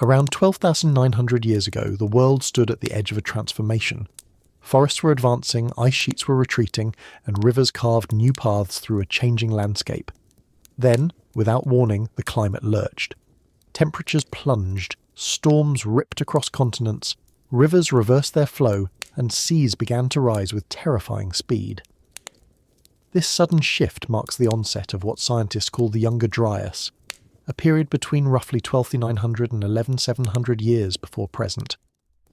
Around 12,900 years ago, the world stood at the edge of a transformation. Forests were advancing, ice sheets were retreating, and rivers carved new paths through a changing landscape. Then, without warning, the climate lurched. Temperatures plunged, storms ripped across continents, rivers reversed their flow, and seas began to rise with terrifying speed. This sudden shift marks the onset of what scientists call the Younger Dryas, a period between roughly 12,900 and 11,700 years before present.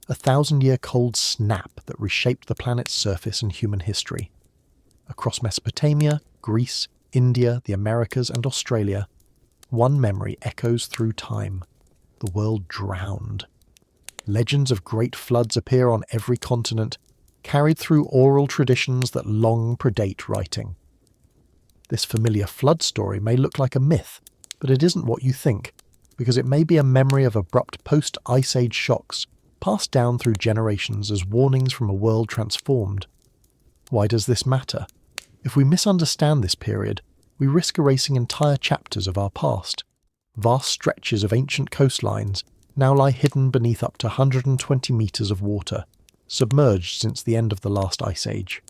A 1,000-year cold snap that reshaped the planet's surface and human history. Across Mesopotamia, Greece, India, the Americas, and Australia, one memory echoes through time. The world drowned. Legends of great floods appear on every continent, carried through oral traditions that long predate writing. This familiar flood story may look like a myth, but it isn't what you think, because it may be a memory of abrupt post-Ice Age shocks, passed down through generations as warnings from a world transformed. Why does this matter? If we misunderstand this period, we risk erasing entire chapters of our past. Vast stretches of ancient coastlines now lie hidden beneath up to 120 metres of water, submerged since the end of the last ice age.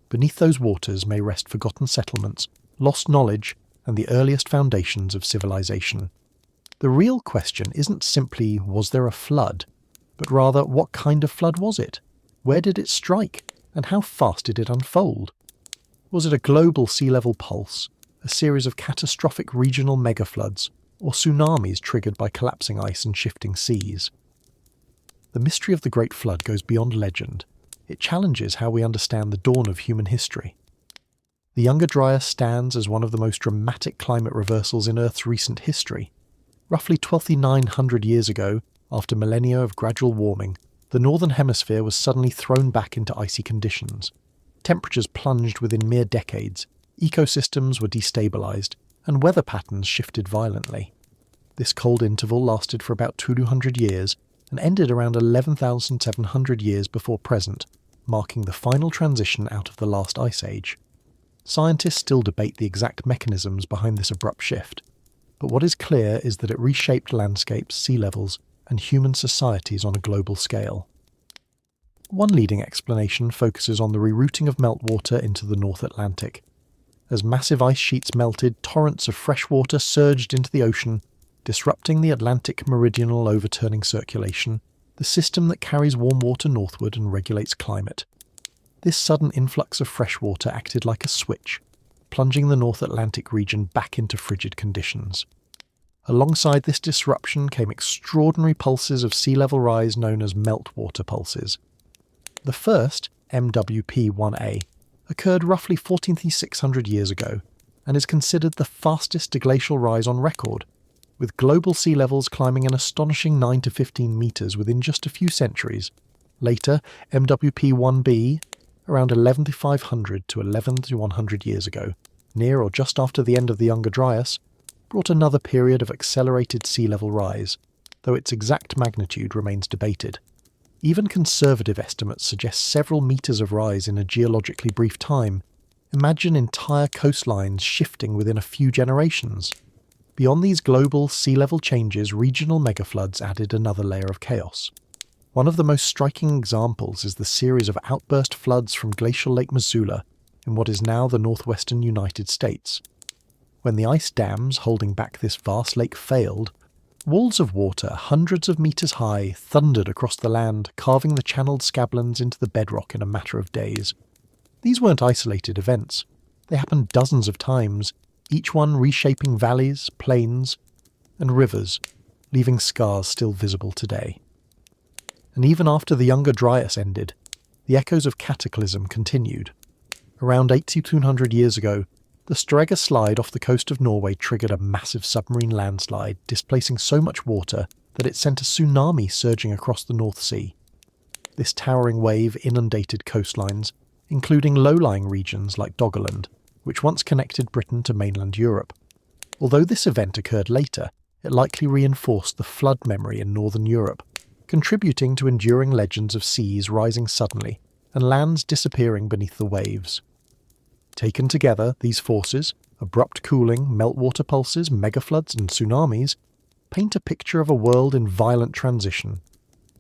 Beneath those waters may rest forgotten settlements, lost knowledge, and the earliest foundations of civilization. The real question isn't simply, was there a flood? But rather, what kind of flood was it? Where did it strike? And how fast did it unfold? Was it a global sea level pulse, a series of catastrophic regional megafloods, or tsunamis triggered by collapsing ice and shifting seas? The mystery of the Great Flood goes beyond legend. It challenges how we understand the dawn of human history. The Younger Dryas stands as one of the most dramatic climate reversals in Earth's recent history. Roughly 12,900 years ago, after millennia of gradual warming, the northern hemisphere was suddenly thrown back into icy conditions. Temperatures plunged within mere decades, ecosystems were destabilized, and weather patterns shifted violently. This cold interval lasted for about 200 years and ended around 11,700 years before present, marking the final transition out of the last ice age. Scientists still debate the exact mechanisms behind this abrupt shift, but what is clear is that it reshaped landscapes, sea levels, and human societies on a global scale. One leading explanation focuses on the rerouting of meltwater into the North Atlantic. As massive ice sheets melted, torrents of fresh water surged into the ocean, disrupting the Atlantic meridional overturning circulation, the system that carries warm water northward and regulates climate. This sudden influx of fresh water acted like a switch, plunging the North Atlantic region back into frigid conditions. Alongside this disruption came extraordinary pulses of sea level rise known as meltwater pulses. The first, MWP-1A, occurred roughly 14,600 years ago and is considered the fastest glacial rise on record, with global sea levels climbing an astonishing 9 to 15 metres within just a few centuries. Later, MWP-1B, around 11,500 to 11,100 years ago, near or just after the end of the Younger Dryas, brought another period of accelerated sea level rise, though its exact magnitude remains debated. Even conservative estimates suggest several metres of rise in a geologically brief time. Imagine entire coastlines shifting within a few generations. Beyond these global sea level changes, regional megafloods added another layer of chaos. One of the most striking examples is the series of outburst floods from glacial Lake Missoula in what is now the northwestern United States. When the ice dams holding back this vast lake failed, walls of water hundreds of meters high thundered across the land, carving the channeled scablands into the bedrock in a matter of days. These weren't isolated events. They happened dozens of times, each one reshaping valleys, plains, and rivers, leaving scars still visible today. And even after the Younger Dryas ended, the echoes of cataclysm continued. Around 8,200 years ago, the Strega slide off the coast of Norway triggered a massive submarine landslide, displacing so much water that it sent a tsunami surging across the North Sea. This towering wave inundated coastlines, including low-lying regions like Doggerland, which once connected Britain to mainland Europe. Although this event occurred later, it likely reinforced the flood memory in northern Europe, contributing to enduring legends of seas rising suddenly and lands disappearing beneath the waves. Taken together, these forces, abrupt cooling, meltwater pulses, megafloods and tsunamis, paint a picture of a world in violent transition.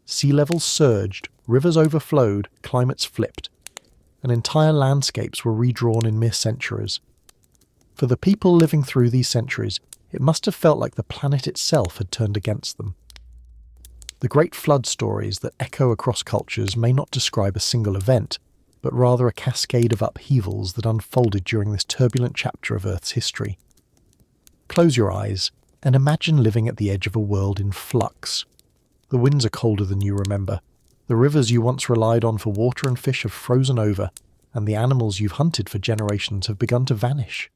Sea levels surged, rivers overflowed, climates flipped, and entire landscapes were redrawn in mere centuries. For the people living through these centuries, it must have felt like the planet itself had turned against them. The great flood stories that echo across cultures may not describe a single event, but rather a cascade of upheavals that unfolded during this turbulent chapter of Earth's history. Close your eyes and imagine living at the edge of a world in flux. The winds are colder than you remember. The rivers you once relied on for water and fish have frozen over, and the animals you've hunted for generations have begun to vanish.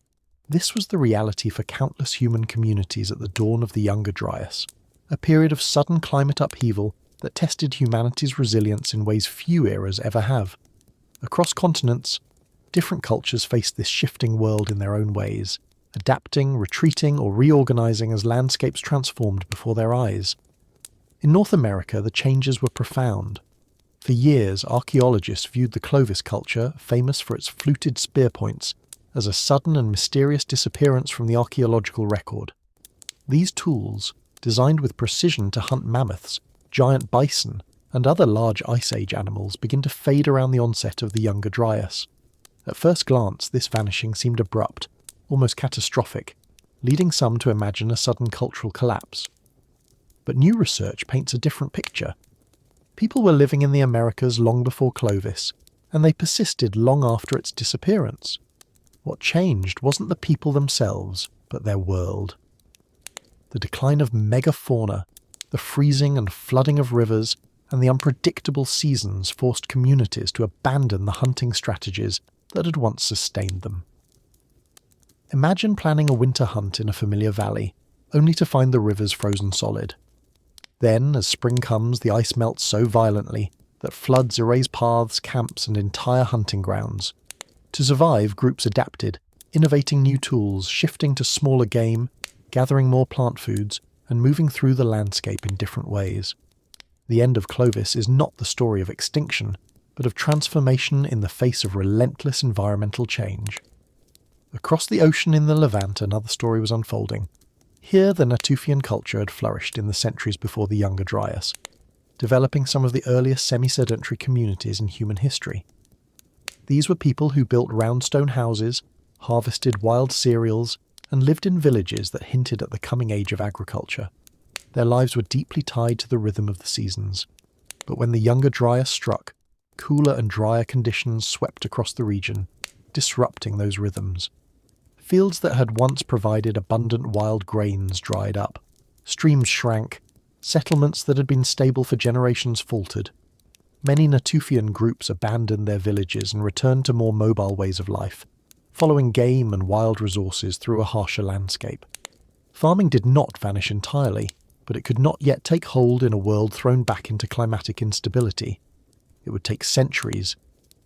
This was the reality for countless human communities at the dawn of the Younger Dryas, a period of sudden climate upheaval that tested humanity's resilience in ways few eras ever have. Across continents, different cultures faced this shifting world in their own ways, adapting, retreating, or reorganizing as landscapes transformed before their eyes. In North America, the changes were profound. For years, archaeologists viewed the Clovis culture, famous for its fluted spear points, as a sudden and mysterious disappearance from the archaeological record. These tools, designed with precision to hunt mammoths, giant bison, and other large Ice Age animals, begin to fade around the onset of the Younger Dryas. At first glance, this vanishing seemed abrupt, almost catastrophic, leading some to imagine a sudden cultural collapse. But new research paints a different picture. People were living in the Americas long before Clovis, and they persisted long after its disappearance. What changed wasn't the people themselves, but their world. The decline of megafauna, the freezing and flooding of rivers, and the unpredictable seasons forced communities to abandon the hunting strategies that had once sustained them. Imagine planning a winter hunt in a familiar valley, only to find the rivers frozen solid. Then, as spring comes, the ice melts so violently that floods erase paths, camps, and entire hunting grounds. To survive, groups adapted, innovating new tools, shifting to smaller game, gathering more plant foods, and moving through the landscape in different ways. The end of Clovis is not the story of extinction, but of transformation in the face of relentless environmental change. Across the ocean in the Levant, another story was unfolding. Here, the Natufian culture had flourished in the centuries before the Younger Dryas, developing some of the earliest semi-sedentary communities in human history. These were people who built round-stone houses, harvested wild cereals, and lived in villages that hinted at the coming age of agriculture. Their lives were deeply tied to the rhythm of the seasons. But when the Younger Dryas struck, cooler and drier conditions swept across the region, disrupting those rhythms. Fields that had once provided abundant wild grains dried up. Streams shrank. Settlements that had been stable for generations faltered. Many Natufian groups abandoned their villages and returned to more mobile ways of life, following game and wild resources through a harsher landscape. Farming did not vanish entirely, but it could not yet take hold in a world thrown back into climatic instability. It would take centuries,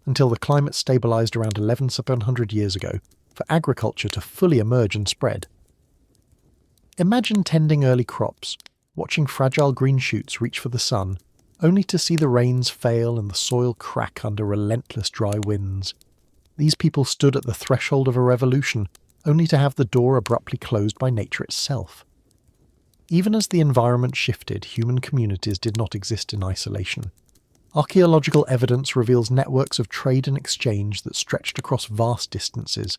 until the climate stabilized around 11,700 years ago, for agriculture to fully emerge and spread. Imagine tending early crops, watching fragile green shoots reach for the sun, only to see the rains fail and the soil crack under relentless dry winds. These people stood at the threshold of a revolution, only to have the door abruptly closed by nature itself. Even as the environment shifted, human communities did not exist in isolation. Archaeological evidence reveals networks of trade and exchange that stretched across vast distances.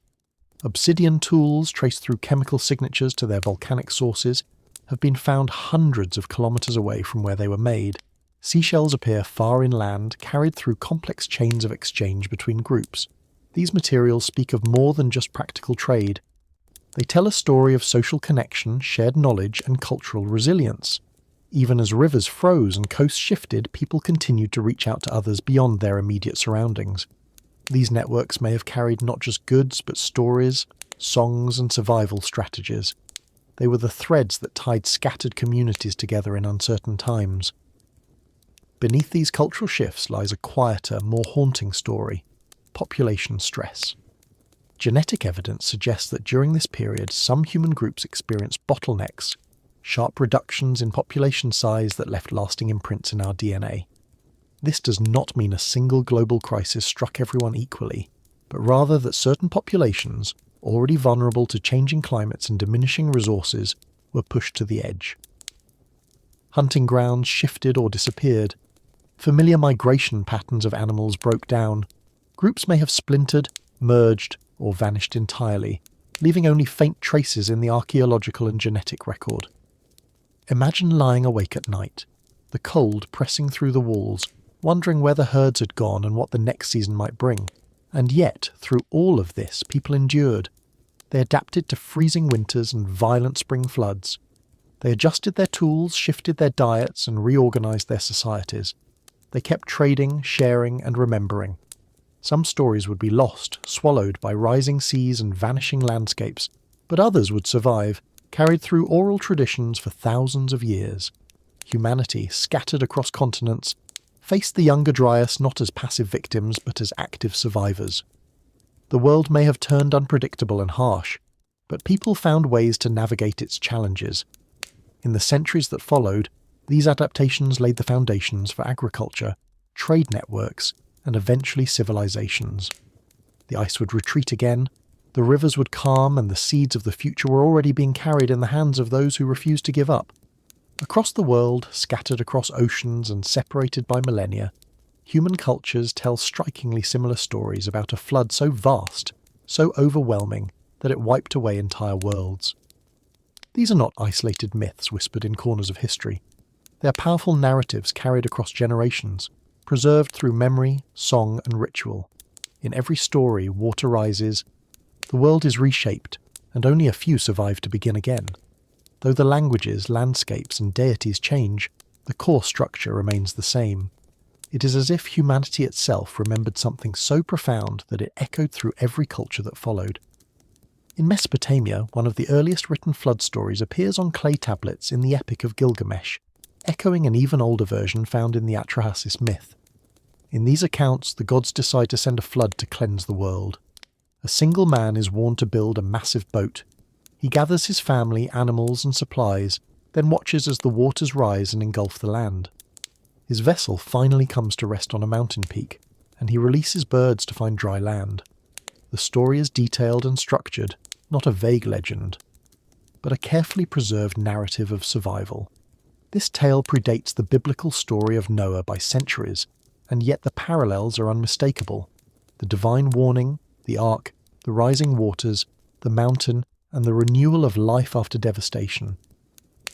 Obsidian tools, traced through chemical signatures to their volcanic sources, have been found hundreds of kilometers away from where they were made. Seashells appear far inland, carried through complex chains of exchange between groups. These materials speak of more than just practical trade. They tell a story of social connection, shared knowledge, and cultural resilience. Even as rivers froze and coasts shifted, people continued to reach out to others beyond their immediate surroundings. These networks may have carried not just goods, but stories, songs, and survival strategies. They were the threads that tied scattered communities together in uncertain times. Beneath these cultural shifts lies a quieter, more haunting story: population stress. Genetic evidence suggests that during this period, some human groups experienced bottlenecks, sharp reductions in population size that left lasting imprints in our DNA. This does not mean a single global crisis struck everyone equally, but rather that certain populations, already vulnerable to changing climates and diminishing resources, were pushed to the edge. Hunting grounds shifted or disappeared. Familiar migration patterns of animals broke down. Groups may have splintered, merged, or vanished entirely, leaving only faint traces in the archaeological and genetic record. Imagine lying awake at night, the cold pressing through the walls, wondering where the herds had gone and what the next season might bring. And yet, through all of this, people endured. They adapted to freezing winters and violent spring floods. They adjusted their tools, shifted their diets, and reorganized their societies. They kept trading, sharing, and remembering. Some stories would be lost, swallowed by rising seas and vanishing landscapes, but others would survive, carried through oral traditions for thousands of years. Humanity, scattered across continents, faced the younger Dryas not as passive victims but as active survivors. The world may have turned unpredictable and harsh, but people found ways to navigate its challenges. In the centuries that followed, these adaptations laid the foundations for agriculture, trade networks, and eventually civilizations. The ice would retreat again, the rivers would calm, and the seeds of the future were already being carried in the hands of those who refused to give up. Across the world, scattered across oceans and separated by millennia, human cultures tell strikingly similar stories about a flood so vast, so overwhelming, that it wiped away entire worlds. These are not isolated myths whispered in corners of history. They are powerful narratives carried across generations, preserved through memory, song, and ritual. In every story, water rises, the world is reshaped, and only a few survive to begin again. Though the languages, landscapes, and deities change, the core structure remains the same. It is as if humanity itself remembered something so profound that it echoed through every culture that followed. In Mesopotamia, one of the earliest written flood stories appears on clay tablets in the Epic of Gilgamesh, echoing an even older version found in the Atrahasis myth. In these accounts, the gods decide to send a flood to cleanse the world. A single man is warned to build a massive boat. He gathers his family, animals, and supplies, then watches as the waters rise and engulf the land. His vessel finally comes to rest on a mountain peak, and he releases birds to find dry land. The story is detailed and structured, not a vague legend, but a carefully preserved narrative of survival. This tale predates the biblical story of Noah by centuries, and yet the parallels are unmistakable. The divine warning, the ark, the rising waters, the mountain, and the renewal of life after devastation.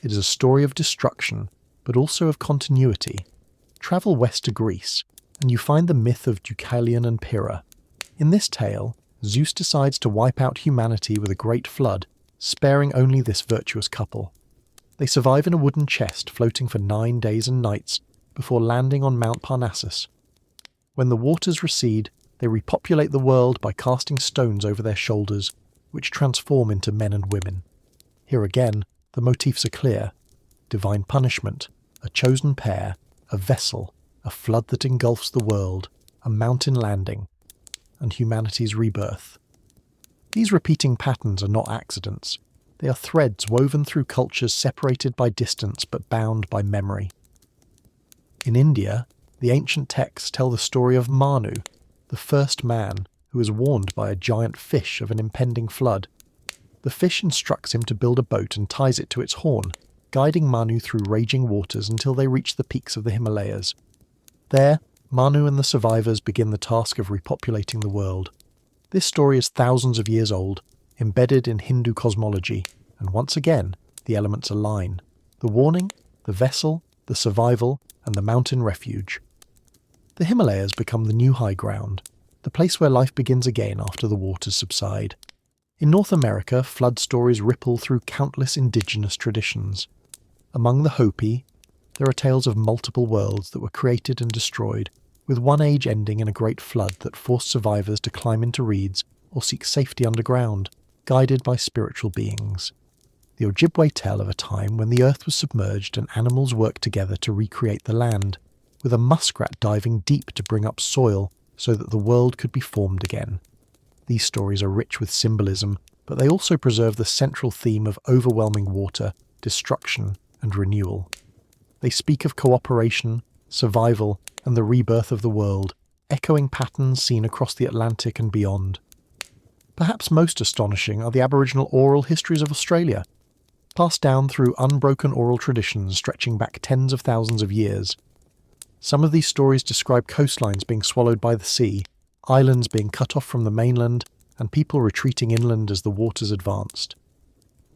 It is a story of destruction, but also of continuity. Travel west to Greece, and you find the myth of Deucalion and Pyrrha. In this tale, Zeus decides to wipe out humanity with a great flood, sparing only this virtuous couple. They survive in a wooden chest floating for 9 days and nights before landing on Mount Parnassus. When the waters recede, they repopulate the world by casting stones over their shoulders, which transform into men and women. Here again, the motifs are clear. Divine punishment, a chosen pair, a vessel, a flood that engulfs the world, a mountain landing, and humanity's rebirth. These repeating patterns are not accidents. They are threads woven through cultures separated by distance but bound by memory. In India, the ancient texts tell the story of Manu, the first man who is warned by a giant fish of an impending flood. The fish instructs him to build a boat and ties it to its horn, guiding Manu through raging waters until they reach the peaks of the Himalayas. There, Manu and the survivors begin the task of repopulating the world. This story is thousands of years old, embedded in Hindu cosmology, and once again, the elements align. The warning, the vessel, the survival, and the mountain refuge. The Himalayas become the new high ground, the place where life begins again after the waters subside. In North America, flood stories ripple through countless indigenous traditions. Among the Hopi, there are tales of multiple worlds that were created and destroyed, with one age ending in a great flood that forced survivors to climb into reeds or seek safety underground, guided by spiritual beings. The Ojibwe tell of a time when the earth was submerged and animals worked together to recreate the land, with a muskrat diving deep to bring up soil so that the world could be formed again. These stories are rich with symbolism, but they also preserve the central theme of overwhelming water, destruction, and renewal. They speak of cooperation, survival, and the rebirth of the world, echoing patterns seen across the Atlantic and beyond. Perhaps most astonishing are the Aboriginal oral histories of Australia. passed down through unbroken oral traditions stretching back tens of thousands of years. Some of these stories describe coastlines being swallowed by the sea, islands being cut off from the mainland, and people retreating inland as the waters advanced.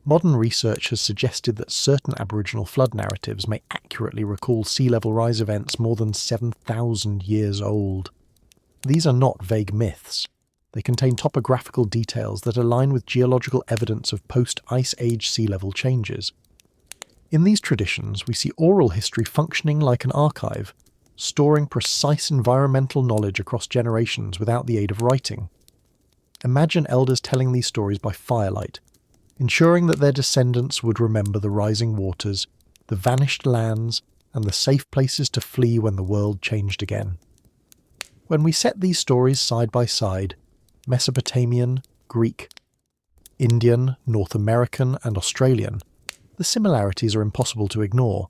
Modern research has suggested that certain Aboriginal flood narratives may accurately recall sea level rise events more than 7,000 years old. These are not vague myths. They contain topographical details that align with geological evidence of post-Ice Age sea level changes. In these traditions, we see oral history functioning like an archive, storing precise environmental knowledge across generations without the aid of writing. Imagine elders telling these stories by firelight, ensuring that their descendants would remember the rising waters, the vanished lands, and the safe places to flee when the world changed again. When we set these stories side by side, Mesopotamian, Greek, Indian, North American, and Australian, the similarities are impossible to ignore.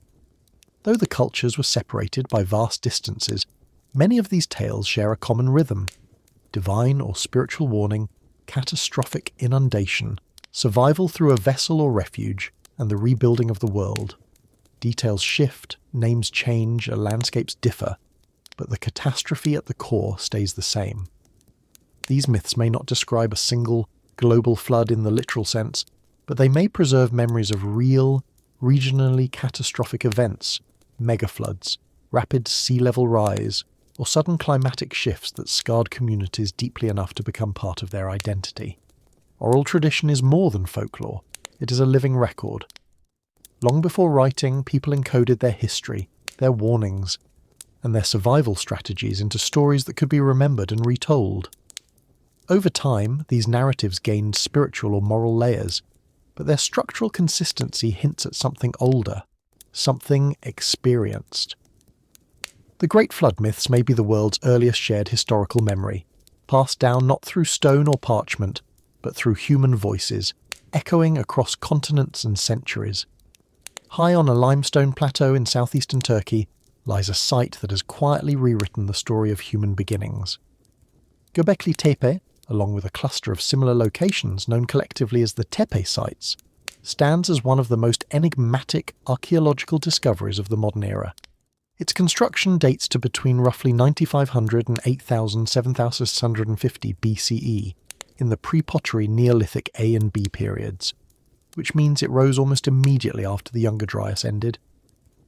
Though the cultures were separated by vast distances, many of these tales share a common rhythm: divine or spiritual warning, catastrophic inundation, survival through a vessel or refuge, and the rebuilding of the world. Details shift, names change, landscapes differ, but the catastrophe at the core stays the same. These myths may not describe a single, global flood in the literal sense, but they may preserve memories of real, regionally catastrophic events, megafloods, rapid sea level rise, or sudden climatic shifts that scarred communities deeply enough to become part of their identity. Oral tradition is more than folklore. It is a living record. Long before writing, people encoded their history, their warnings, and their survival strategies into stories that could be remembered and retold. Over time, these narratives gained spiritual or moral layers, but their structural consistency hints at something older, something experienced. The Great Flood myths may be the world's earliest shared historical memory, passed down not through stone or parchment, but through human voices, echoing across continents and centuries. High on a limestone plateau in southeastern Turkey lies a site that has quietly rewritten the story of human beginnings. Göbekli Tepe, along with a cluster of similar locations known collectively as the Tepe sites, stands as one of the most enigmatic archaeological discoveries of the modern era. Its construction dates to between roughly 9500 and 7650 BCE, in the pre-pottery Neolithic A and B periods, which means it rose almost immediately after the Younger Dryas ended.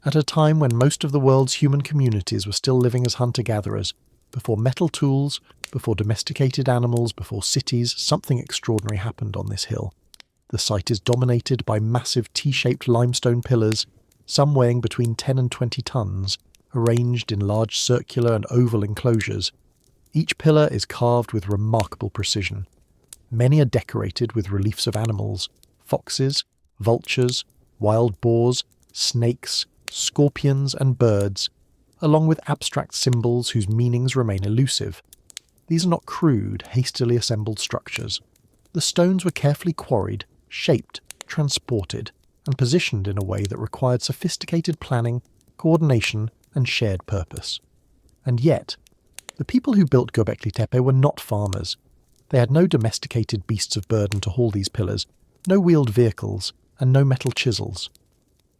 At a time when most of the world's human communities were still living as hunter-gatherers, before metal tools, before domesticated animals, before cities, something extraordinary happened on this hill. The site is dominated by massive T-shaped limestone pillars, some weighing between 10 and 20 tons, arranged in large circular and oval enclosures. Each pillar is carved with remarkable precision. Many are decorated with reliefs of animals: foxes, vultures, wild boars, snakes, scorpions and birds, along with abstract symbols whose meanings remain elusive. These are not crude, hastily assembled structures. The stones were carefully quarried, shaped, transported, and positioned in a way that required sophisticated planning, coordination, and shared purpose. And yet, the people who built Göbekli Tepe were not farmers. They had no domesticated beasts of burden to haul these pillars, no wheeled vehicles, and no metal chisels.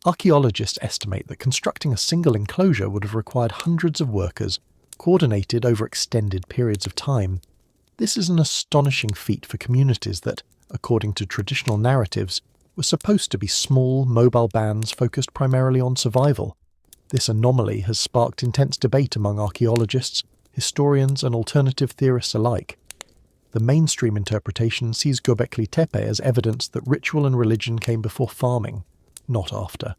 Archaeologists estimate that constructing a single enclosure would have required hundreds of workers, coordinated over extended periods of time. This is an astonishing feat for communities that, according to traditional narratives, were supposed to be small, mobile bands focused primarily on survival. This anomaly has sparked intense debate among archaeologists, historians, and alternative theorists alike. The mainstream interpretation sees Göbekli Tepe as evidence that ritual and religion came before farming, not after.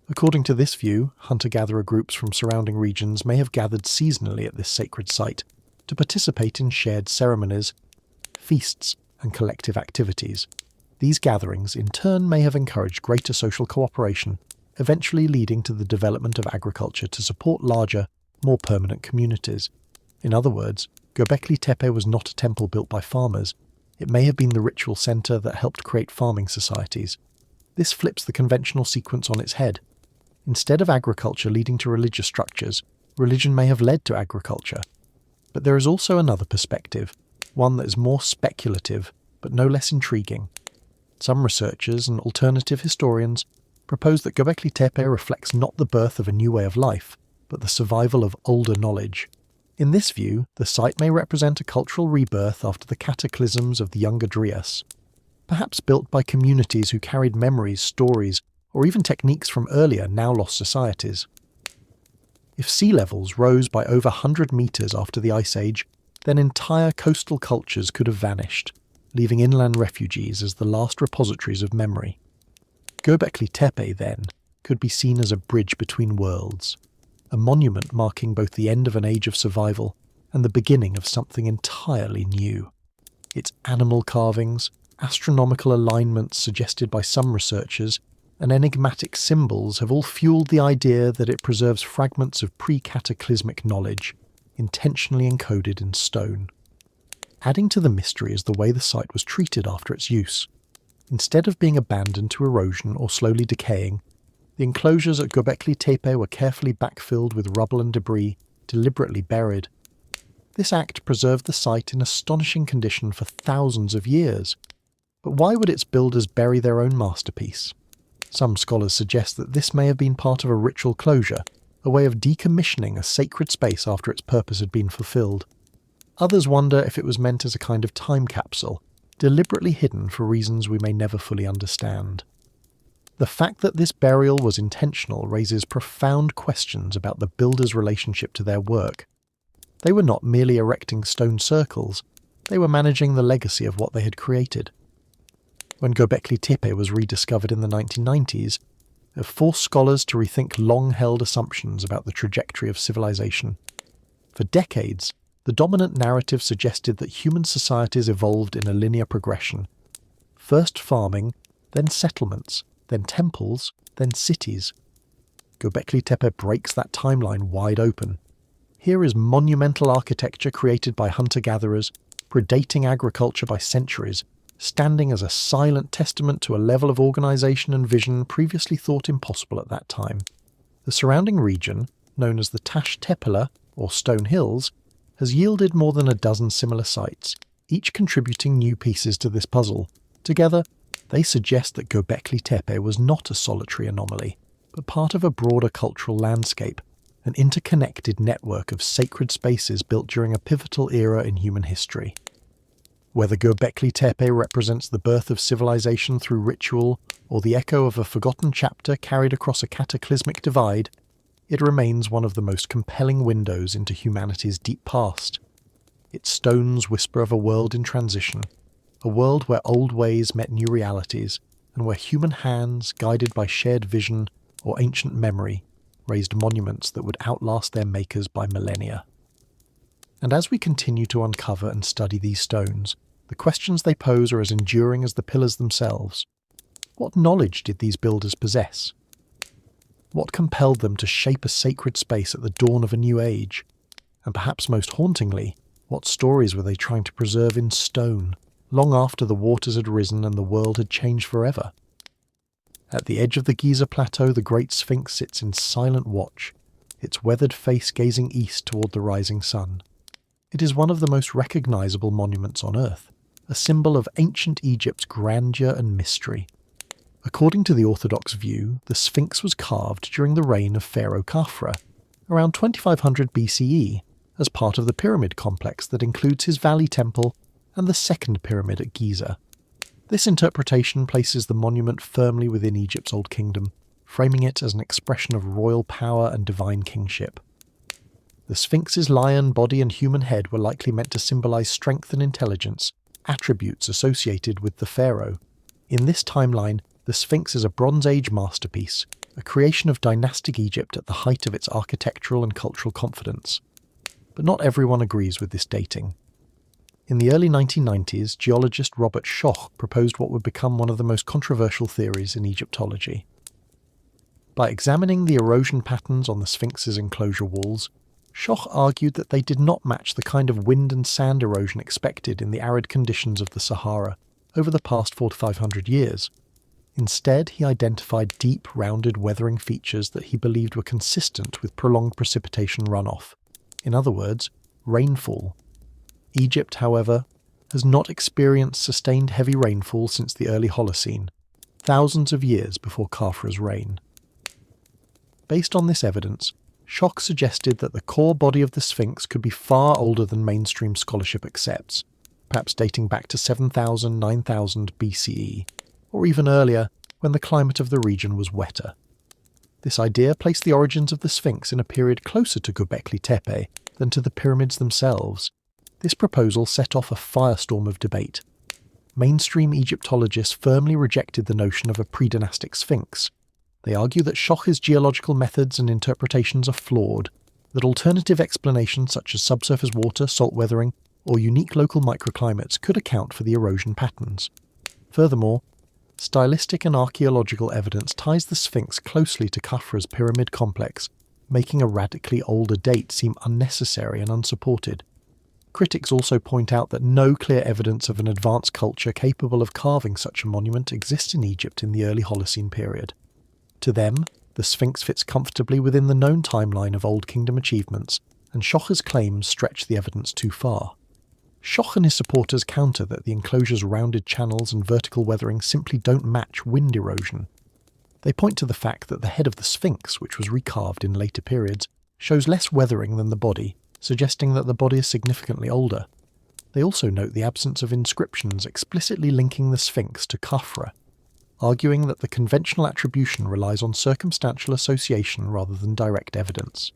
According to this view, hunter-gatherer groups from surrounding regions may have gathered seasonally at this sacred site to participate in shared ceremonies, feasts, and collective activities. These gatherings, in turn, may have encouraged greater social cooperation, eventually leading to the development of agriculture to support larger, more permanent communities. In other words, Göbekli Tepe was not a temple built by farmers. It may have been the ritual centre that helped create farming societies. This flips the conventional sequence on its head. Instead of agriculture leading to religious structures, religion may have led to agriculture. But there is also another perspective, one that is more speculative, but no less intriguing. Some researchers and alternative historians propose that Göbekli Tepe reflects not the birth of a new way of life, but the survival of older knowledge. In this view, the site may represent a cultural rebirth after the cataclysms of the Younger Dryas, perhaps built by communities who carried memories, stories, or even techniques from earlier, now-lost societies. If sea levels rose by over 100 metres after the Ice Age, then entire coastal cultures could have vanished, leaving inland refugees as the last repositories of memory. Göbekli Tepe, then, could be seen as a bridge between worlds, a monument marking both the end of an age of survival and the beginning of something entirely new. Its animal carvings, astronomical alignments suggested by some researchers, and enigmatic symbols have all fueled the idea that it preserves fragments of pre-cataclysmic knowledge, intentionally encoded in stone. Adding to the mystery is the way the site was treated after its use. Instead of being abandoned to erosion or slowly decaying, the enclosures at Göbekli Tepe were carefully backfilled with rubble and debris, deliberately buried. This act preserved the site in astonishing condition for thousands of years. But why would its builders bury their own masterpiece? Some scholars suggest that this may have been part of a ritual closure, a way of decommissioning a sacred space after its purpose had been fulfilled. Others wonder if it was meant as a kind of time capsule, deliberately hidden for reasons we may never fully understand. The fact that this burial was intentional raises profound questions about the builders' relationship to their work. They were not merely erecting stone circles, they were managing the legacy of what they had created. When Göbekli Tepe was rediscovered in the 1990s, it forced scholars to rethink long-held assumptions about the trajectory of civilization. For decades, the dominant narrative suggested that human societies evolved in a linear progression. First farming, then settlements, then temples, then cities. Göbekli Tepe breaks that timeline wide open. Here is monumental architecture created by hunter-gatherers, predating agriculture by centuries, standing as a silent testament to a level of organisation and vision previously thought impossible at that time. The surrounding region, known as the Tash Tepele, or Stone Hills, has yielded more than a dozen similar sites, each contributing new pieces to this puzzle. Together, they suggest that Göbekli Tepe was not a solitary anomaly, but part of a broader cultural landscape, an interconnected network of sacred spaces built during a pivotal era in human history. Whether Göbekli Tepe represents the birth of civilization through ritual or the echo of a forgotten chapter carried across a cataclysmic divide, it remains one of the most compelling windows into humanity's deep past. Its stones whisper of a world in transition, a world where old ways met new realities, and where human hands, guided by shared vision or ancient memory, raised monuments that would outlast their makers by millennia. And as we continue to uncover and study these stones, the questions they pose are as enduring as the pillars themselves. What knowledge did these builders possess? What compelled them to shape a sacred space at the dawn of a new age? And perhaps most hauntingly, what stories were they trying to preserve in stone, long after the waters had risen and the world had changed forever? At the edge of the Giza Plateau, the Great Sphinx sits in silent watch, its weathered face gazing east toward the rising sun. It is one of the most recognizable monuments on Earth, a symbol of ancient Egypt's grandeur and mystery. According to the Orthodox view, the Sphinx was carved during the reign of Pharaoh Khafra, around 2500 BCE, as part of the pyramid complex that includes his valley temple and the second pyramid at Giza. This interpretation places the monument firmly within Egypt's Old Kingdom, framing it as an expression of royal power and divine kingship. The Sphinx's lion body and human head were likely meant to symbolize strength and intelligence, attributes associated with the pharaoh. In this timeline, the Sphinx is a Bronze Age masterpiece, a creation of dynastic Egypt at the height of its architectural and cultural confidence. But not everyone agrees with this dating. In the early 1990s, geologist Robert Schoch proposed what would become one of the most controversial theories in Egyptology. By examining the erosion patterns on the Sphinx's enclosure walls, Schoch argued that they did not match the kind of wind and sand erosion expected in the arid conditions of the Sahara over the past 400 to 500 years. Instead, he identified deep, rounded weathering features that he believed were consistent with prolonged precipitation runoff. In other words, rainfall. Egypt, however, has not experienced sustained heavy rainfall since the early Holocene, thousands of years before Khafra's reign. Based on this evidence, Schoch suggested that the core body of the Sphinx could be far older than mainstream scholarship accepts, perhaps dating back to 7000–9000 BCE, or even earlier when the climate of the region was wetter. This idea placed the origins of the Sphinx in a period closer to Göbekli Tepe than to the pyramids themselves. This proposal set off a firestorm of debate. Mainstream Egyptologists firmly rejected the notion of a pre-dynastic Sphinx. They argue that Schoch's geological methods and interpretations are flawed, that alternative explanations such as subsurface water, salt weathering, or unique local microclimates could account for the erosion patterns. Furthermore, stylistic and archaeological evidence ties the Sphinx closely to Khafra's pyramid complex, making a radically older date seem unnecessary and unsupported. Critics also point out that no clear evidence of an advanced culture capable of carving such a monument exists in Egypt in the early Holocene period. To them, the Sphinx fits comfortably within the known timeline of Old Kingdom achievements, and Schoch's claims stretch the evidence too far. Schoch and his supporters counter that the enclosure's rounded channels and vertical weathering simply don't match wind erosion. They point to the fact that the head of the Sphinx, which was recarved in later periods, shows less weathering than the body, suggesting that the body is significantly older. They also note the absence of inscriptions explicitly linking the Sphinx to Khafra, arguing that the conventional attribution relies on circumstantial association rather than direct evidence.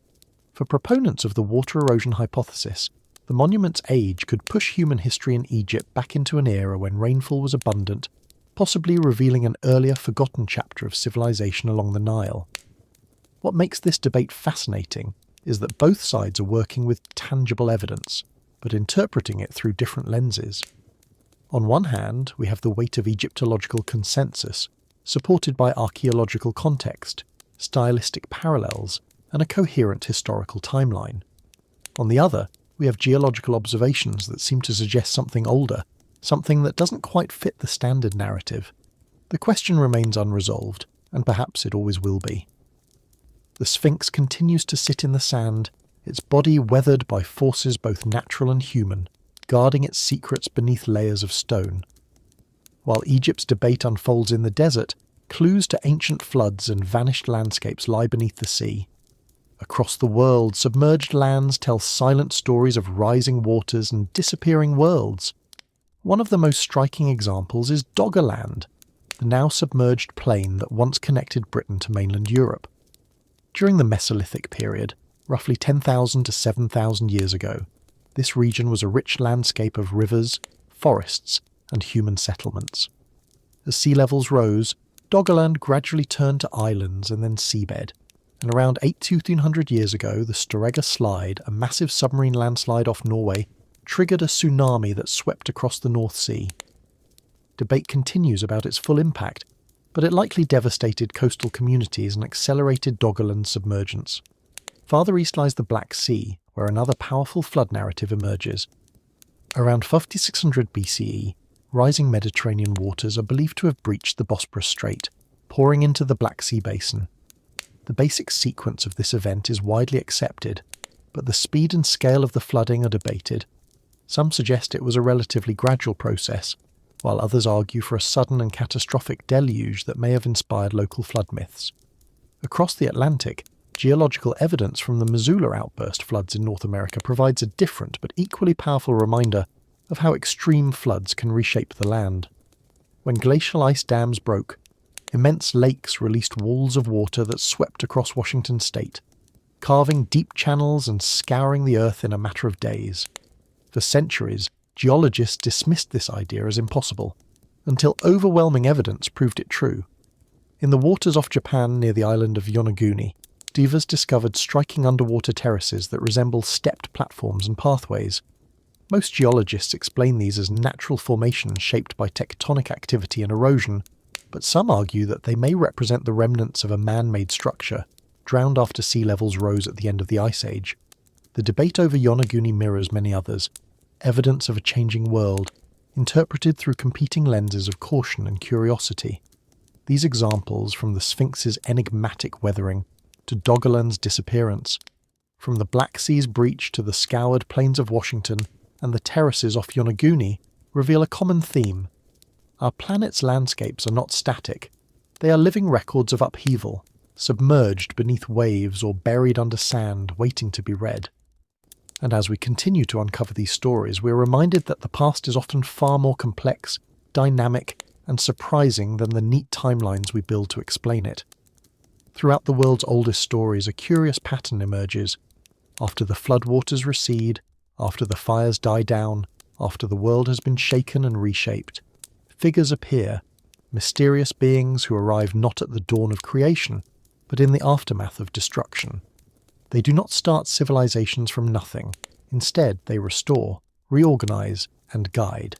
For proponents of the water erosion hypothesis, the monument's age could push human history in Egypt back into an era when rainfall was abundant, possibly revealing an earlier forgotten chapter of civilization along the Nile. What makes this debate fascinating is that both sides are working with tangible evidence, but interpreting it through different lenses. On one hand, we have the weight of Egyptological consensus, supported by archaeological context, stylistic parallels, and a coherent historical timeline. On the other, we have geological observations that seem to suggest something older, something that doesn't quite fit the standard narrative. The question remains unresolved, and perhaps it always will be. The Sphinx continues to sit in the sand, its body weathered by forces both natural and human, guarding its secrets beneath layers of stone. While Egypt's debate unfolds in the desert, clues to ancient floods and vanished landscapes lie beneath the sea. Across the world, submerged lands tell silent stories of rising waters and disappearing worlds. One of the most striking examples is Doggerland, the now submerged plain that once connected Britain to mainland Europe. During the Mesolithic period, roughly 10,000 to 7,000 years ago, this region was a rich landscape of rivers, forests, and human settlements. As sea levels rose, Doggerland gradually turned to islands and then seabed, and around 1800 years ago the Storegga Slide, a massive submarine landslide off Norway, triggered a tsunami that swept across the North Sea. Debate continues about its full impact, but it likely devastated coastal communities and accelerated Doggerland's submergence. Farther east lies the Black Sea, where another powerful flood narrative emerges. Around 5600 BCE, rising Mediterranean waters are believed to have breached the Bosporus Strait, pouring into the Black Sea basin. The basic sequence of this event is widely accepted, but the speed and scale of the flooding are debated. Some suggest it was a relatively gradual process, while others argue for a sudden and catastrophic deluge that may have inspired local flood myths. Across the Atlantic, geological evidence from the Missoula outburst floods in North America provides a different but equally powerful reminder of how extreme floods can reshape the land. When glacial ice dams broke, immense lakes released walls of water that swept across Washington state, carving deep channels and scouring the earth in a matter of days. For centuries, geologists dismissed this idea as impossible, until overwhelming evidence proved it true. In the waters off Japan near the island of Yonaguni, divers discovered striking underwater terraces that resemble stepped platforms and pathways. Most geologists explain these as natural formations shaped by tectonic activity and erosion, but some argue that they may represent the remnants of a man-made structure, drowned after sea levels rose at the end of the Ice Age. The debate over Yonaguni mirrors many others, evidence of a changing world, interpreted through competing lenses of caution and curiosity. These examples, from the Sphinx's enigmatic weathering to Doggerland's disappearance, from the Black Sea's breach to the scoured plains of Washington and the terraces off Yonaguni, reveal a common theme. Our planet's landscapes are not static. They are living records of upheaval, submerged beneath waves or buried under sand, waiting to be read. And as we continue to uncover these stories, we are reminded that the past is often far more complex, dynamic, and surprising than the neat timelines we build to explain it. Throughout the world's oldest stories, a curious pattern emerges. After the floodwaters recede, after the fires die down, after the world has been shaken and reshaped, figures appear, mysterious beings who arrive not at the dawn of creation, but in the aftermath of destruction. They do not start civilizations from nothing. Instead, they restore, reorganize, and guide.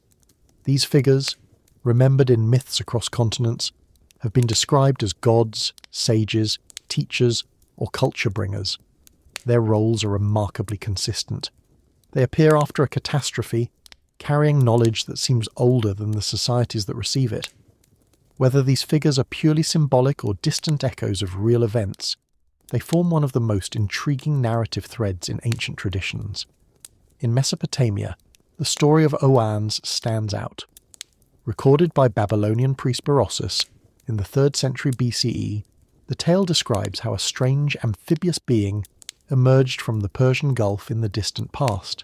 These figures, remembered in myths across continents, have been described as gods, sages, teachers, or culture bringers. Their roles are remarkably consistent. They appear after a catastrophe, carrying knowledge that seems older than the societies that receive it. Whether these figures are purely symbolic or distant echoes of real events, they form one of the most intriguing narrative threads in ancient traditions. In Mesopotamia, the story of Oannes stands out. Recorded by Babylonian priest Berossus in the 3rd century BCE, the tale describes how a strange amphibious being emerged from the Persian Gulf in the distant past.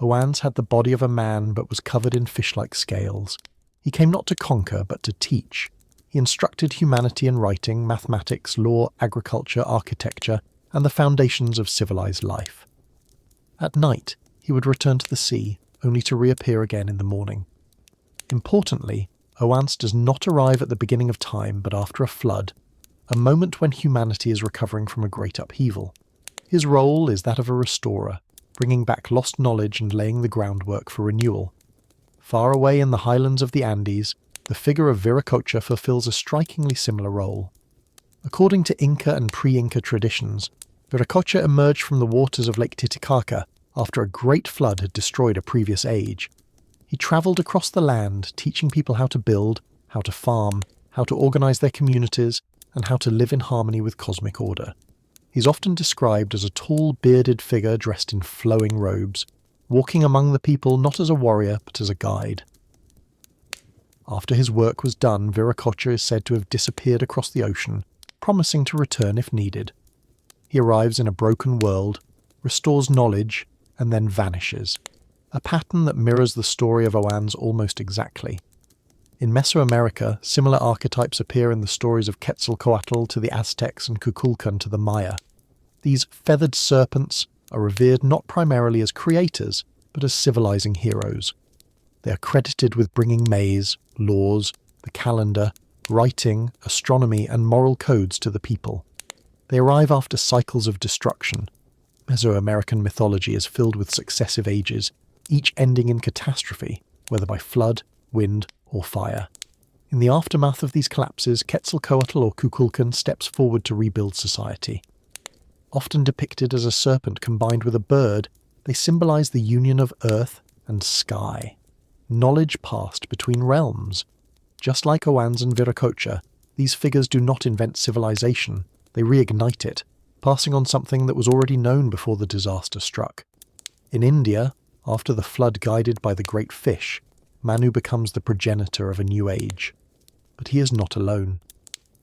Oannes had the body of a man but was covered in fish-like scales. He came not to conquer but to teach. He instructed humanity in writing, mathematics, law, agriculture, architecture, and the foundations of civilized life. At night, he would return to the sea, only to reappear again in the morning. Importantly, Oannes does not arrive at the beginning of time but after a flood, a moment when humanity is recovering from a great upheaval. His role is that of a restorer, bringing back lost knowledge and laying the groundwork for renewal. Far away in the highlands of the Andes, the figure of Viracocha fulfills a strikingly similar role. According to Inca and pre-Inca traditions, Viracocha emerged from the waters of Lake Titicaca after a great flood had destroyed a previous age. He travelled across the land, teaching people how to build, how to farm, how to organise their communities, and how to live in harmony with cosmic order. He's often described as a tall, bearded figure dressed in flowing robes, walking among the people not as a warrior but as a guide. After his work was done, Viracocha is said to have disappeared across the ocean, promising to return if needed. He arrives in a broken world, restores knowledge, and then vanishes, a pattern that mirrors the story of Oannes almost exactly. In Mesoamerica, similar archetypes appear in the stories of Quetzalcoatl to the Aztecs and Kukulkan to the Maya. These feathered serpents are revered not primarily as creators, but as civilizing heroes. They are credited with bringing maize, laws, the calendar, writing, astronomy, and moral codes to the people. They arrive after cycles of destruction. Mesoamerican mythology is filled with successive ages, each ending in catastrophe, whether by flood, wind, or fire. In the aftermath of these collapses, Quetzalcoatl or Kukulkan steps forward to rebuild society. Often depicted as a serpent combined with a bird, they symbolize the union of earth and sky. Knowledge passed between realms. Just like Oannes and Viracocha, these figures do not invent civilization, they reignite it, passing on something that was already known before the disaster struck. In India, after the flood guided by the great fish, Manu becomes the progenitor of a new age. But he is not alone.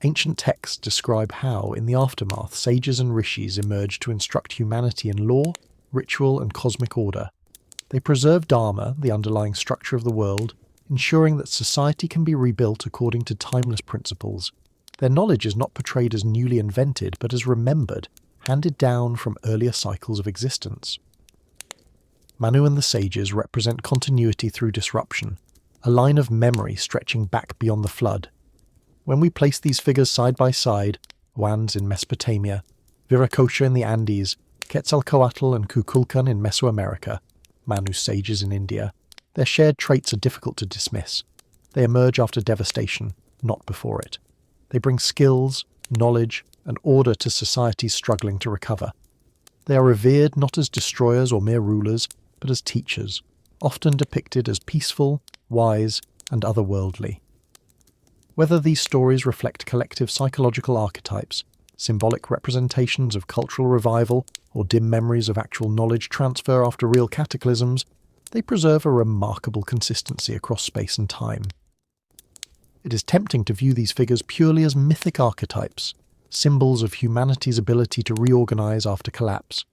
Ancient texts describe how, in the aftermath, sages and rishis emerged to instruct humanity in law, ritual, and cosmic order. They preserve Dharma, the underlying structure of the world, ensuring that society can be rebuilt according to timeless principles. Their knowledge is not portrayed as newly invented, but as remembered, handed down from earlier cycles of existence. Manu and the sages represent continuity through disruption, a line of memory stretching back beyond the flood. When we place these figures side by side, Oannes in Mesopotamia, Viracocha in the Andes, Quetzalcoatl and Kukulkan in Mesoamerica, Manu's sages in India, their shared traits are difficult to dismiss. They emerge after devastation, not before it. They bring skills, knowledge, and order to societies struggling to recover. They are revered not as destroyers or mere rulers, but as teachers, often depicted as peaceful, wise, and otherworldly. Whether these stories reflect collective psychological archetypes, symbolic representations of cultural revival, or dim memories of actual knowledge transfer after real cataclysms, they preserve a remarkable consistency across space and time. It is tempting to view these figures purely as mythic archetypes, symbols of humanity's ability to reorganize after collapse.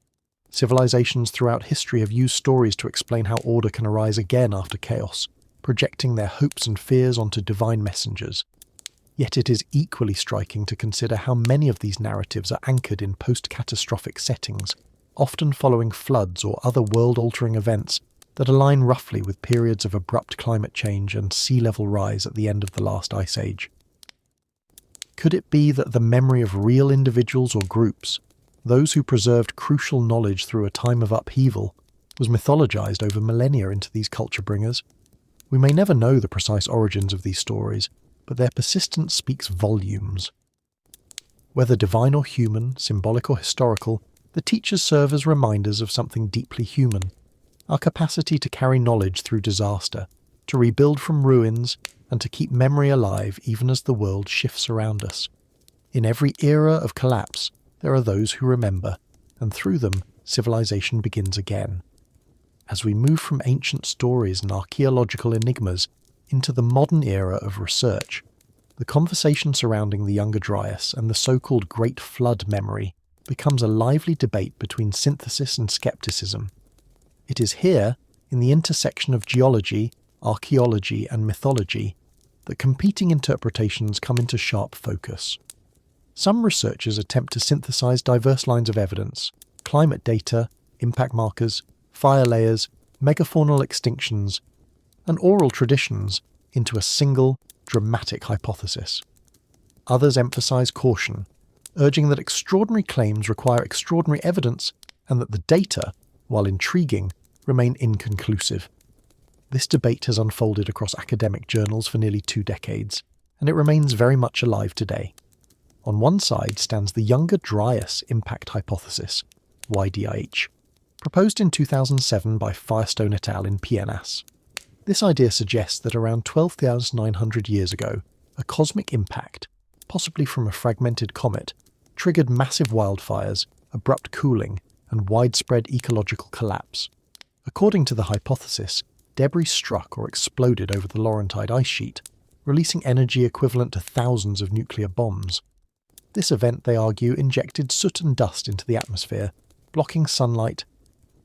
Civilizations throughout history have used stories to explain how order can arise again after chaos, projecting their hopes and fears onto divine messengers. Yet it is equally striking to consider how many of these narratives are anchored in post-catastrophic settings, often following floods or other world-altering events that align roughly with periods of abrupt climate change and sea level rise at the end of the last ice age. Could it be that the memory of real individuals or groups, those who preserved crucial knowledge through a time of upheaval, was mythologized over millennia into these culture bringers? We may never know the precise origins of these stories, but their persistence speaks volumes. Whether divine or human, symbolic or historical, the teachers serve as reminders of something deeply human: our capacity to carry knowledge through disaster, to rebuild from ruins, and to keep memory alive even as the world shifts around us. In every era of collapse, there are those who remember, and through them, civilization begins again. As we move from ancient stories and archaeological enigmas into the modern era of research, the conversation surrounding the Younger Dryas and the so-called Great Flood memory becomes a lively debate between synthesis and skepticism. It is here, in the intersection of geology, archaeology and mythology, that competing interpretations come into sharp focus. Some researchers attempt to synthesize diverse lines of evidence: climate data, impact markers, fire layers, megafaunal extinctions, and oral traditions into a single, dramatic hypothesis. Others emphasize caution, urging that extraordinary claims require extraordinary evidence and that the data, while intriguing, remain inconclusive. This debate has unfolded across academic journals for nearly 2 decades, and it remains very much alive today. On one side stands the Younger Dryas impact hypothesis, YDIH, proposed in 2007 by Firestone et al. In PNAS. This idea suggests that around 12,900 years ago, a cosmic impact, possibly from a fragmented comet, triggered massive wildfires, abrupt cooling, and widespread ecological collapse. According to the hypothesis, debris struck or exploded over the Laurentide ice sheet, releasing energy equivalent to thousands of nuclear bombs. This event, they argue, injected soot and dust into the atmosphere, blocking sunlight,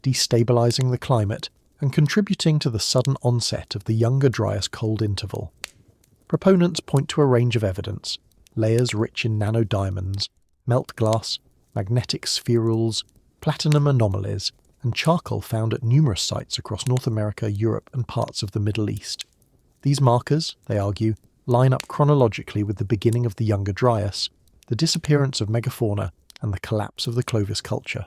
destabilizing the climate, and contributing to the sudden onset of the Younger Dryas cold interval. Proponents point to a range of evidence: layers rich in nanodiamonds, melt glass, magnetic spherules, platinum anomalies, and charcoal found at numerous sites across North America, Europe, and parts of the Middle East. These markers, they argue, line up chronologically with the beginning of the Younger Dryas, the disappearance of megafauna, and the collapse of the Clovis culture.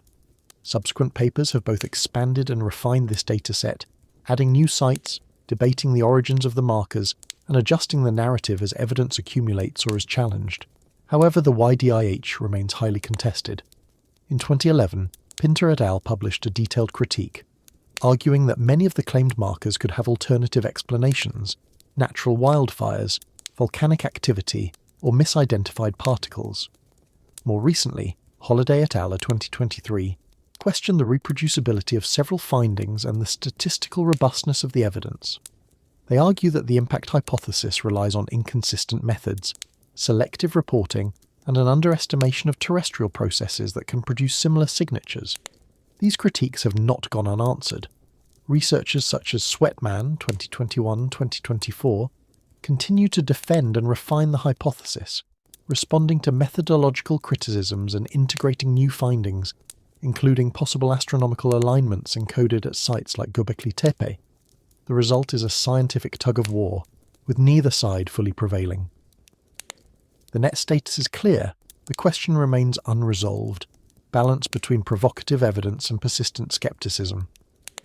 Subsequent papers have both expanded and refined this dataset, adding new sites, debating the origins of the markers, and adjusting the narrative as evidence accumulates or is challenged. However, the YDIH remains highly contested. In 2011, Pinter et al. Published a detailed critique, arguing that many of the claimed markers could have alternative explanations: natural wildfires, volcanic activity, or misidentified particles. More recently, Holliday et al. 2023 questioned the reproducibility of several findings and the statistical robustness of the evidence. They argue that the impact hypothesis relies on inconsistent methods, selective reporting, and an underestimation of terrestrial processes that can produce similar signatures. These critiques have not gone unanswered. Researchers such as Sweatman 2021-2024 continue to defend and refine the hypothesis, responding to methodological criticisms and integrating new findings, including possible astronomical alignments encoded at sites like Göbekli Tepe. The result is a scientific tug-of-war, with neither side fully prevailing. The net status is clear: the question remains unresolved, balanced between provocative evidence and persistent skepticism.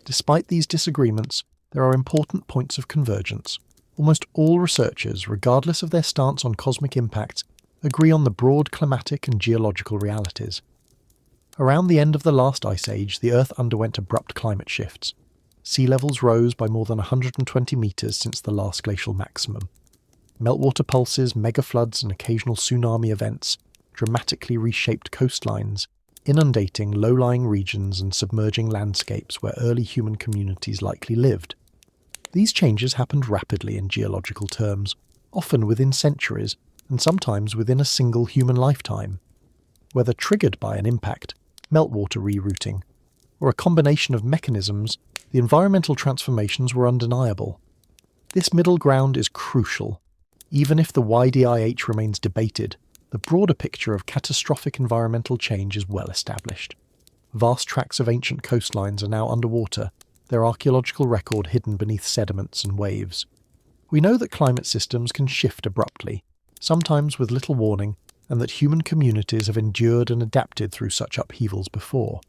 Despite these disagreements, there are important points of convergence. Almost all researchers, regardless of their stance on cosmic impacts, agree on the broad climatic and geological realities. Around the end of the last ice age, the Earth underwent abrupt climate shifts. Sea levels rose by more than 120 metres since the last glacial maximum. Meltwater pulses, megafloods, and occasional tsunami events dramatically reshaped coastlines, inundating low-lying regions and submerging landscapes where early human communities likely lived. These changes happened rapidly in geological terms, often within centuries, and sometimes within a single human lifetime. Whether triggered by an impact, meltwater rerouting, or a combination of mechanisms, the environmental transformations were undeniable. This middle ground is crucial. Even if the YDIH remains debated, the broader picture of catastrophic environmental change is well established. Vast tracts of ancient coastlines are now underwater, their archaeological record hidden beneath sediments and waves. We know that climate systems can shift abruptly, sometimes with little warning, and that human communities have endured and adapted through such upheavals before.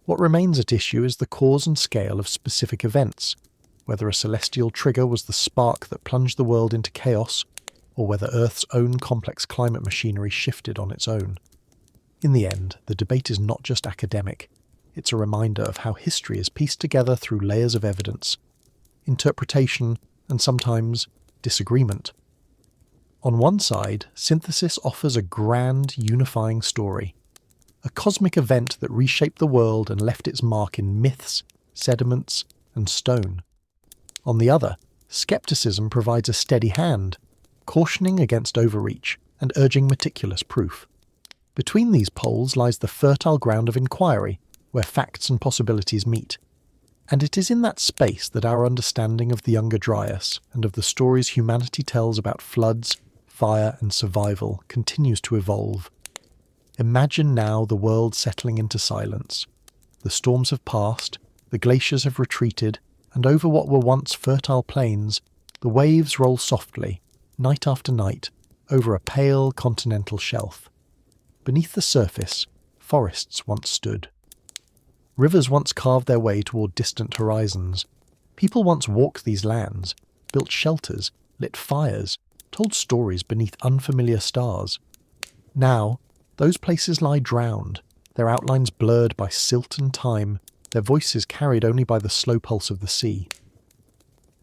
What remains at issue is the cause and scale of specific events, whether a celestial trigger was the spark that plunged the world into chaos, or whether Earth's own complex climate machinery shifted on its own. In the end, the debate is not just academic, it's a reminder of how history is pieced together through layers of evidence, interpretation, and sometimes disagreement. On one side, synthesis offers a grand, unifying story, a cosmic event that reshaped the world and left its mark in myths, sediments, and stone. On the other, skepticism provides a steady hand, cautioning against overreach and urging meticulous proof. Between these poles lies the fertile ground of inquiry, where facts and possibilities meet. And it is in that space that our understanding of the Younger Dryas and of the stories humanity tells about floods, fire, and survival continues to evolve. Imagine now the world settling into silence. The storms have passed, the glaciers have retreated, and over what were once fertile plains, the waves roll softly, night after night, over a pale continental shelf. Beneath the surface, forests once stood. Rivers once carved their way toward distant horizons. People once walked these lands, built shelters, lit fires, told stories beneath unfamiliar stars. Now, those places lie drowned, their outlines blurred by silt and time, their voices carried only by the slow pulse of the sea.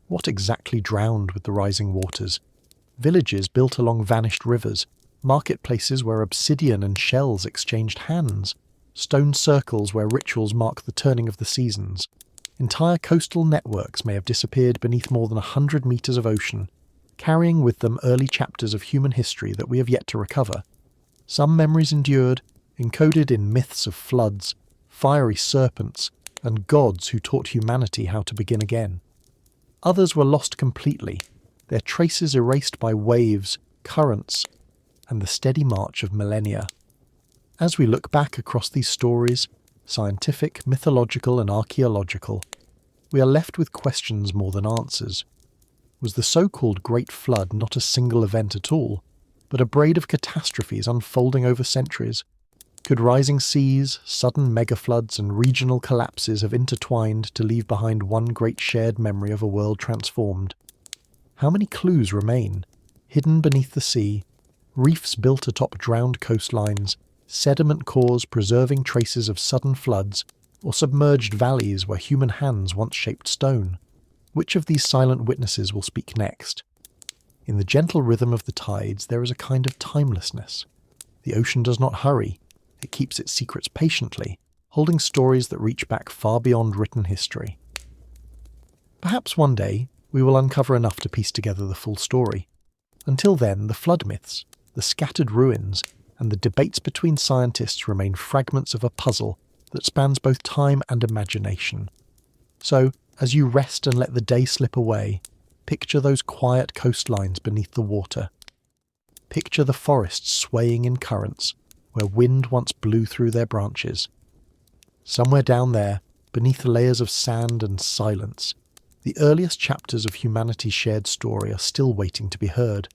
What exactly drowned with the rising waters? Villages built along vanished rivers, marketplaces where obsidian and shells exchanged hands, stone circles where rituals mark the turning of the seasons. Entire coastal networks may have disappeared beneath more than 100 meters of ocean, carrying with them early chapters of human history that we have yet to recover. Some memories endured, encoded in myths of floods, fiery serpents, and gods who taught humanity how to begin again. Others were lost completely, their traces erased by waves, currents, and the steady march of millennia. As we look back across these stories, scientific, mythological, and archaeological, we are left with questions more than answers. Was the so-called Great Flood not a single event at all, but a braid of catastrophes unfolding over centuries? Could rising seas, sudden megafloods, and regional collapses have intertwined to leave behind one great shared memory of a world transformed? How many clues remain, hidden beneath the sea, reefs built atop drowned coastlines, sediment cores preserving traces of sudden floods, or submerged valleys where human hands once shaped stone? Which of these silent witnesses will speak next? In the gentle rhythm of the tides there is a kind of timelessness. The ocean does not hurry, it keeps its secrets patiently, holding stories that reach back far beyond written history. Perhaps one day we will uncover enough to piece together the full story. Until then, the flood myths, the scattered ruins, and the debates between scientists remain fragments of a puzzle that spans both time and imagination. So, as you rest and let the day slip away, picture those quiet coastlines beneath the water. Picture the forests swaying in currents, where wind once blew through their branches. Somewhere down there, beneath the layers of sand and silence, the earliest chapters of humanity's shared story are still waiting to be heard.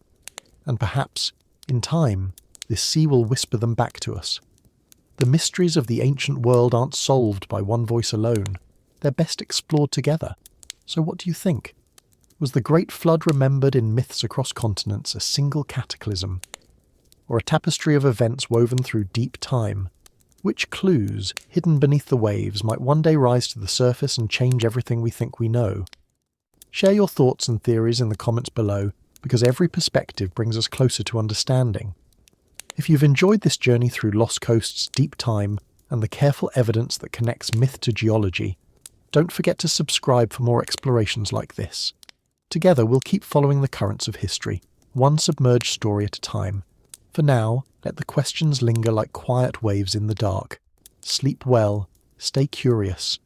And perhaps, in time, this sea will whisper them back to us. The mysteries of the ancient world aren't solved by one voice alone. They're best explored together. So what do you think? Was the Great Flood remembered in myths across continents a single cataclysm? Or a tapestry of events woven through deep time? Which clues, hidden beneath the waves, might one day rise to the surface and change everything we think we know? Share your thoughts and theories in the comments below, because every perspective brings us closer to understanding. If you've enjoyed this journey through lost coasts, deep time, and the careful evidence that connects myth to geology, don't forget to subscribe for more explorations like this. Together we'll keep following the currents of history, one submerged story at a time. For now, let the questions linger like quiet waves in the dark. Sleep well, stay curious,